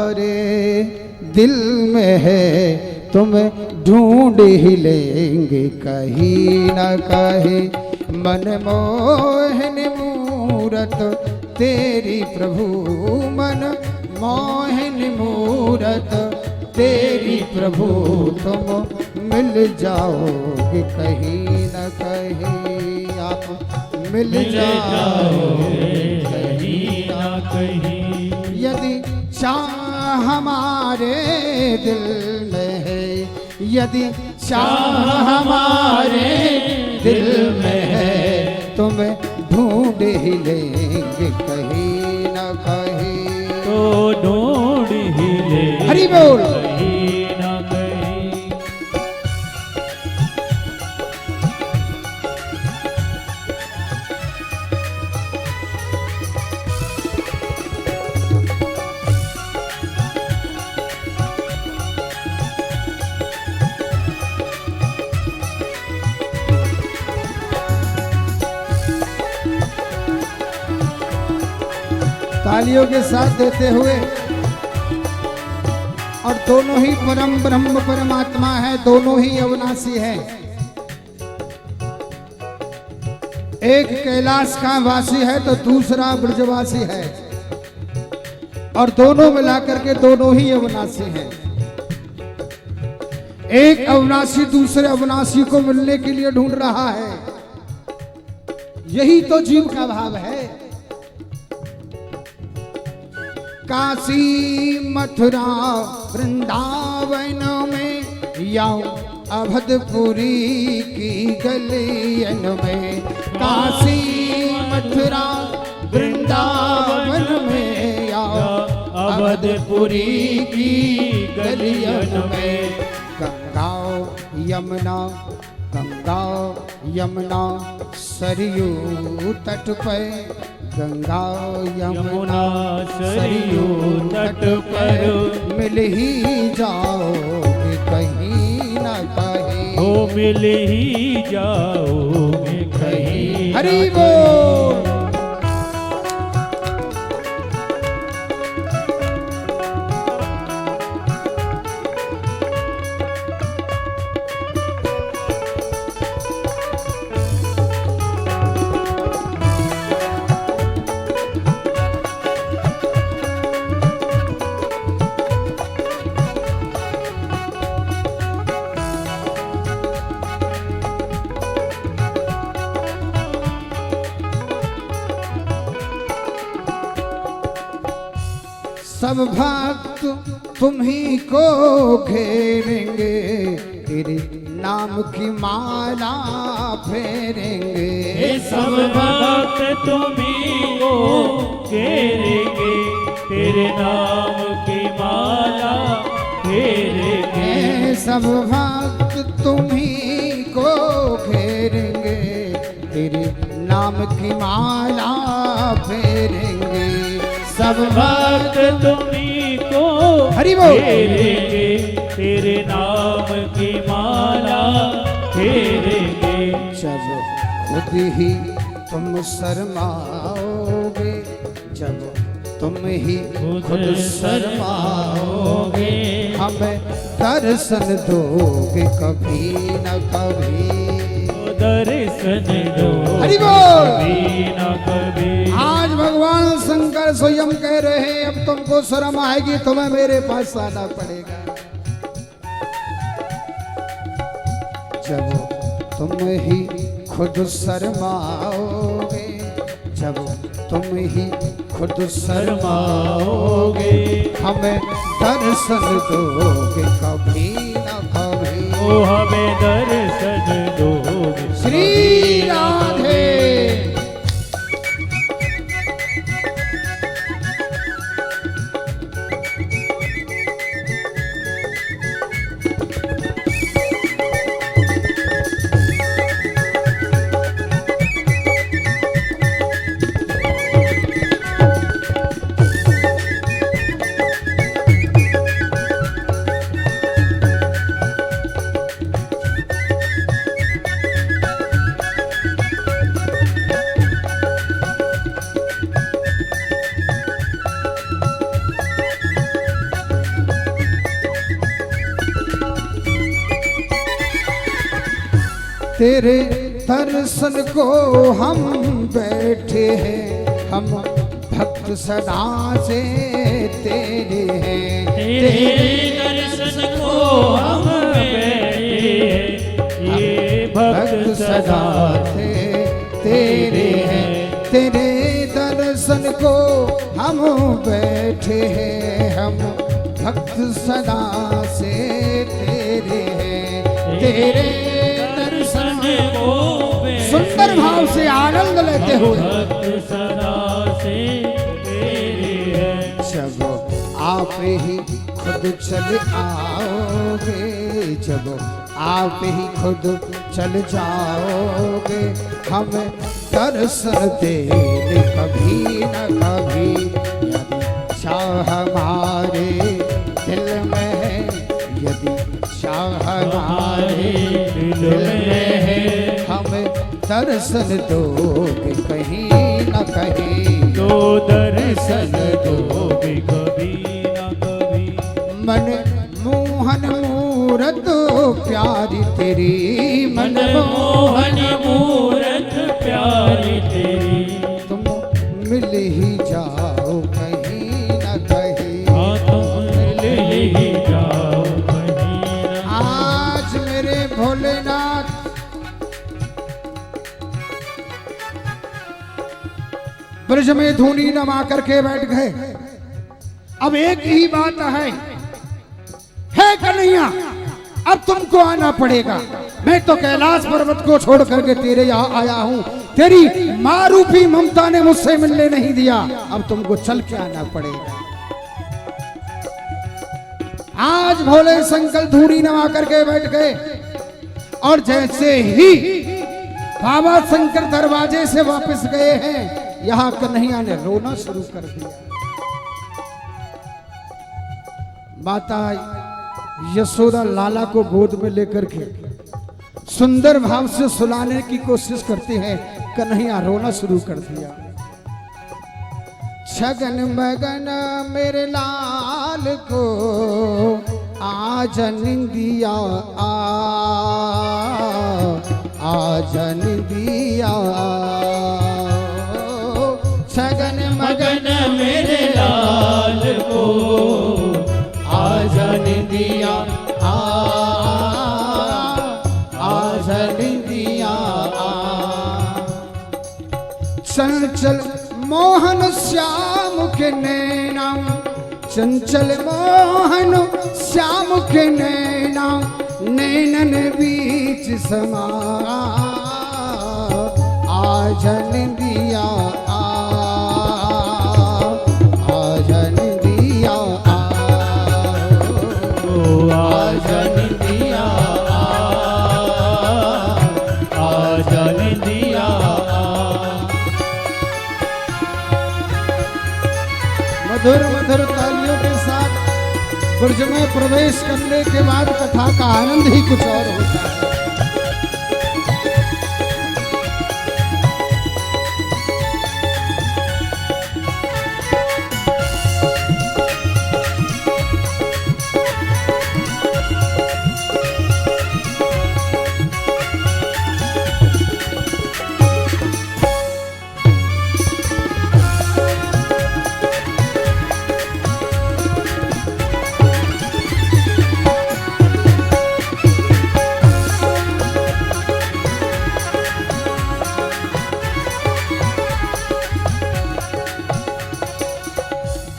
हमारे दिल में है, तुम्हें ढूंढ ही लेंगे कहीं न कहीं। मन मोहन मूरत तेरी प्रभु, मन मोहन मूरत तेरी प्रभु, तुम मिल जाओगे कहीं न कहीं। आप मिल जाओगे कहीं न कहीं। यदि चाह हमारे दिल में है, यदि चाह हमारे दिल में है, तुम्हें ढूंढ ही लेंगे कहीं न कहीं। तो ढूंढ ही ले हरि बोल। कहीं न कहीं। तालियों के साथ देते हुए, और दोनों ही परम ब्रह्म परमात्मा है, दोनों ही अविनाशी है। एक कैलाश का वासी है तो दूसरा ब्रजवासी है, और दोनों मिलाकर के दोनों ही अविनाशी हैं। एक अविनाशी दूसरे अविनाशी को मिलने के लिए ढूंढ रहा है, यही तो जीव का भाव है। काशी मथुरा वृंदावन में या अवधपुरी की गलियन में, काशी मथुरा वृंदावन में या अवधपुरी की गलियन में। गंगा यमुना, गंगा यमुना सरयू तट पर, गंगा यमुना सरयू तट पर मिल ही जाओगे कहीं न कहीं। हो मिल ही जाओगे कहीं। हरि बोल। सब भक्त तुम ही को घेरेंगे, तेरे नाम की माला फेरेंगे। सब भक्त तुम्ही को घेरेंगे, तेरे नाम की माला फेरेंगे। सब भक्त तुम ही को घेरेंगे, तेरे नाम की माला फेरेंगे। सब भक्त तुम्ही को हरि बोल। घेरेंगे, तेरे नाम की माला फेरेंगे। जब खुद ही तुम शर्माओगे, जब तुम ही खुद शर्माओगे, हमें दर्शन दोगे कभी न कभी। दर्शन दो हरि बोल। कभी न कभी। आज भगवान शंकर स्वयं कह रहे हैं, अब तुमको शर्म आएगी, तुम्हें मेरे पास आना पड़ेगा। जब तुम ही खुद शर्माओगे, जब तुम ही खुद शर्माओगे, हमें दर्शन दोगे कभी न कभी। ओ हमें दर्शन दोगे। श्री राधे। तेरे दर्शन को हम बैठे हैं, हम भक्त सदा से तेरे हैं। तेरे दर्शन को हम बैठे हैं, ये भक्त सदा से तेरे हैं। तेरे दर्शन को हम बैठे हैं, हम भक्त सदा से तेरे हैं। तेरे दर्शन को सुंदर भाव से आनंद लेते हुए भक्त सदा से तेरे हैं। जब आप ही खुद चल आओगे, जब आप ही खुद चल जाओगे, हमें दर्शन देने कभी न कभी। यदि चाह हमारे दिल में है, यदि चाह हमारे दिल में है, हमें दर्शन दोगे कहीं न कहीं। तो दर्शन दोगे कभी न कभी। मन मोहन मूरत प्यारी तेरी, मन मोहन मूरत प्यारी तेरी। तुम मिल ही जाओ कहीं न कहीं। हाँ तुम मिल ही जाओ कहीं न। आज मेरे भोलेनाथ ब्रज में धूनी नमा करके बैठ गए। अब एक ही बात है कन्हैया, अब तुमको आना पड़ेगा। मैं तो कैलाश पर्वत को छोड़ करके तेरे यहाँ आया हूँ, तेरी माँ रूपी ममता ने मुझसे मिलने नहीं दिया, अब तुमको चल के आना पड़ेगा। आज भोले शंकर धूनी नमा करके बैठ गए और जैसे ही बाबा शंकर दरवाजे से वापस गए हैं, यहाँ कन्हैया ने रोना शुरू कर दिया। माता यशोदा लाला को गोद में लेकर के सुंदर भाव से सुलाने की कोशिश करते हैं, कन्हैया रोना शुरू कर दिया। छगन मगन मेरे लाल को आज निंदिया आज निंदिया। छगन मगन मेरे लाल को आज निंदिया आज निंदिया। चंचल मोहन श्याम के नैना, चंचल मोहन श्याम के नैना, नैनन बीच समा आज निंदिया आज निंदिया आज निंदिया आज निंदिया। मधुर मधुर तालियों के साथ ब्रज में प्रवेश करने के बाद कथा का आनंद ही कुछ और होता है।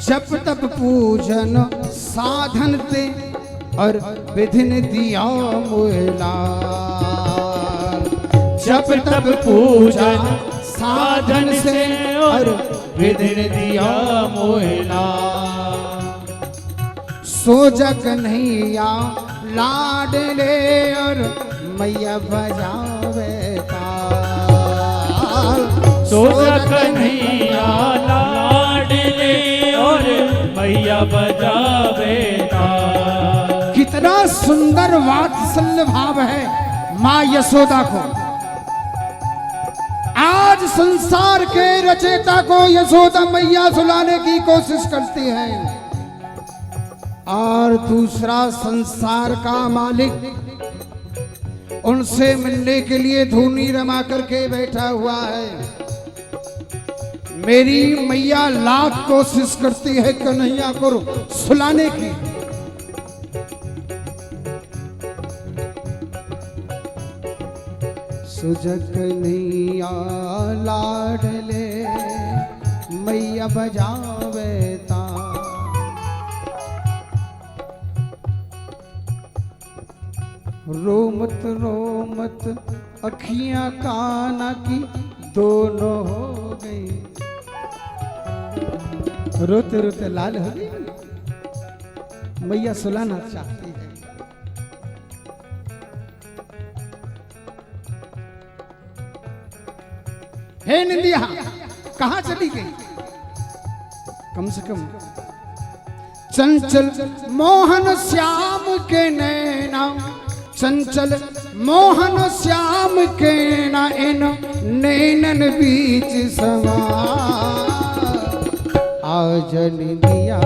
जप तप पूजन साधन ते और विधिन दिया मोहला। जप तप पूजन साधन से और विधिन दिया मोहला। सो जग कन्हैया लाडले और मैया बजावे ताल। सो जग कन्हैया लाडले और मैया बजावे ताल। कितना सुंदर वात्सल्य भाव है माँ यशोदा को। आज संसार के रचयिता को यशोदा मैया सुलाने की कोशिश करती है और दूसरा संसार का मालिक उनसे मिलने के लिए धूनी रमा करके बैठा हुआ है। मेरी मैया लाख कोशिश करती है कन्हैया को सुलाने की, सुजग कन्हैया लाडले मैया बजावे ता। रोमत रोमत अखियां काना की दोनों हो गई, रोते रोते लाल हो गई। मैया सुलाना चाहती है। हे निंदिया कहां चली गई? कम से कम चंचल मोहन श्याम के नैना, चंचल मोहन श्याम के ना इन नैनन बीच समा। आज निंदिया